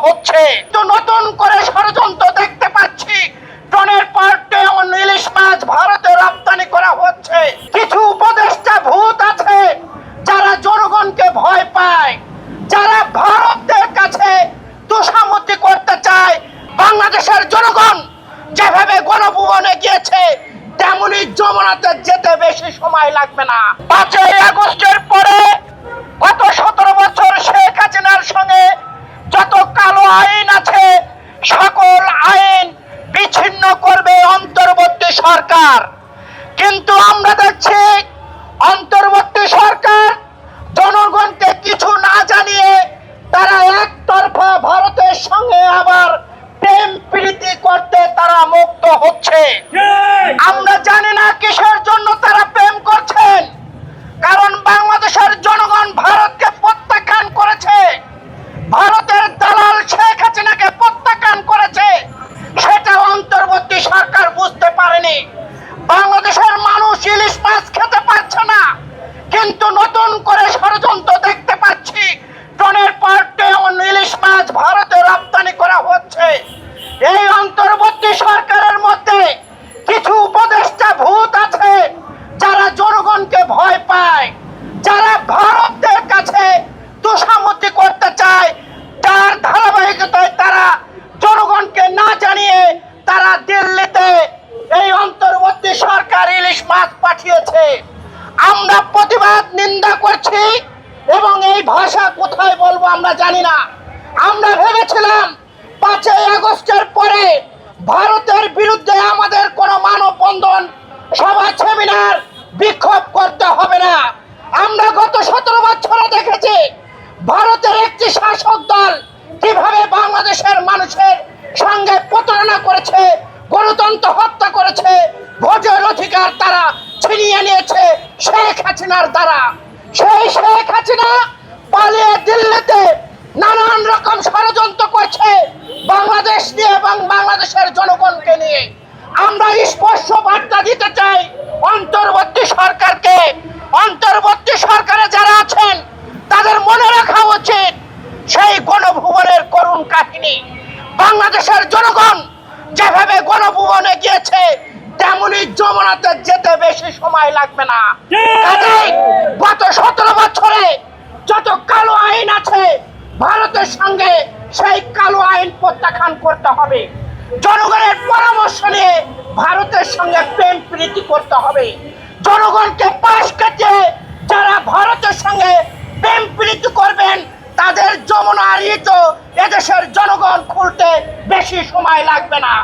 হচ্ছে। তো নতুন করে ষড়যন্ত্র দেখতে পাচ্ছি, টনের পর টন ইলিশ মাছ ভারতে রপ্তানি করা হচ্ছে। কিছু উপদেষ্টা ভূত আছে যারা জনগণকে ভয় পায়, যারা ভারতের কাছে তোষামতি করতে চায়। বাংলাদেশের জনগণ যেভাবে গণভবনে গিয়েছে, তেমনি যমুনাতে যেতে বেশি সময় লাগবে না। 5ই আগস্টের পরে গত 17 বছর শেখ হাসিনার সঙ্গে যত কালো আইন আছে, সকল আইন বিচ্ছিন্ন করবে অন্তর্বর্তী সরকার। কিন্তু আমরা দেখছি অন্তর্বর্তী সরকার জনগণকে কিছু না জানিয়ে তারা একতরফা ভারতের সঙ্গে আবার প্রেম প্রীতি করতে তারা মুক্ত হচ্ছে। আমরা জানি না কিসের জন্য তারা প্রেম করছেন, কারণ বাংলাদেশের জনগণ ভারতকে প্রত্যাখ্যান করেছে, ভারতের দালাল শেখ হাসিনাকে প্রত্যাখ্যান করেছে। সেটা অন্তর্বর্তী সরকার বুঝতে পারেনি। বাংলাদেশের মানুষ ইলিশ মাছ খেতে পারছে না, কিন্তু নতুন করে ষড়যন্ত্র দেখতে পাচ্ছি, টনের পর টন ইলিশ মাছ ভারতে রপ্তানি করা হচ্ছে। এই অন্তর্বর্তী সরকারের মধ্যে কিছু উপদেষ্টা ভূত আছে যারা জনগণকে ভয় পায়, যারা ভারতের কাছে তোষামতি করতে চায়। তার ধারাবাহিকতায় তারা জনগণকে না জানিয়ে তারা দিল্লিতে এই অন্তর্বর্তী সরকার ইলিশ মাছ পাঠিয়েছে। আমরা প্রতিবাদ নিন্দা করছি এবং এই ভাষা কোথায় বলবো আমরা জানি না। আমরা ভেবেছিলাম 5ই আগস্টের পরে ভারতের বিরুদ্ধে আমাদের কোনো মানববন্ধন, সভা, সেমিনার, বিক্ষোভ করতে হবে না। আমরা গত 17 বছরে দেখেছি ভারতের একটি শাসক দল কিভাবে বাংলাদেশের মানুষের সঙ্গে প্রতারণা করেছে, গণতন্ত্র হত্যা করেছে, ভোটের অধিকার তারা ছিনিয়ে নিয়েছে শেখ হাসিনার দ্বারা। সেই শেখ হাসিনা পালিয়ে দিল্লিতে নানান রকম ষড়যন্ত্র করছে বাংলাদেশ নিয়ে এবং বাংলাদেশের জনগণকে নিয়ে। আমরা স্পষ্ট বার্তা দিতে চাই অন্তর্বর্তী সরকারকে, অন্তর্বর্তী সরকারে যারা আছেন তাদের মনে রাখা উচিত সেই গণভবনের করুণ কাহিনী। বাংলাদেশের জনগণ যেভাবে গণভবনে গিয়েছে, তেমনি যমুনাতে যেতে বেশি সময় লাগবে না। কাজেই গত 17 বছরে যত কালো আইন আছে ভারতের সঙ্গে, সেই কালো আইন প্রত্যাখ্যান করতে হবে। জনগণের পরামর্শ নিয়ে ভারতের সঙ্গে প্রেম প্রীতি করতে হবে। জনগণকে পাশ কাটিয়ে যারা ভারতের সঙ্গে প্রেম প্রীতি করবেন, তাদের যমুনার ইট এদেশের জনগণ খুলতে বেশি সময় লাগবে না।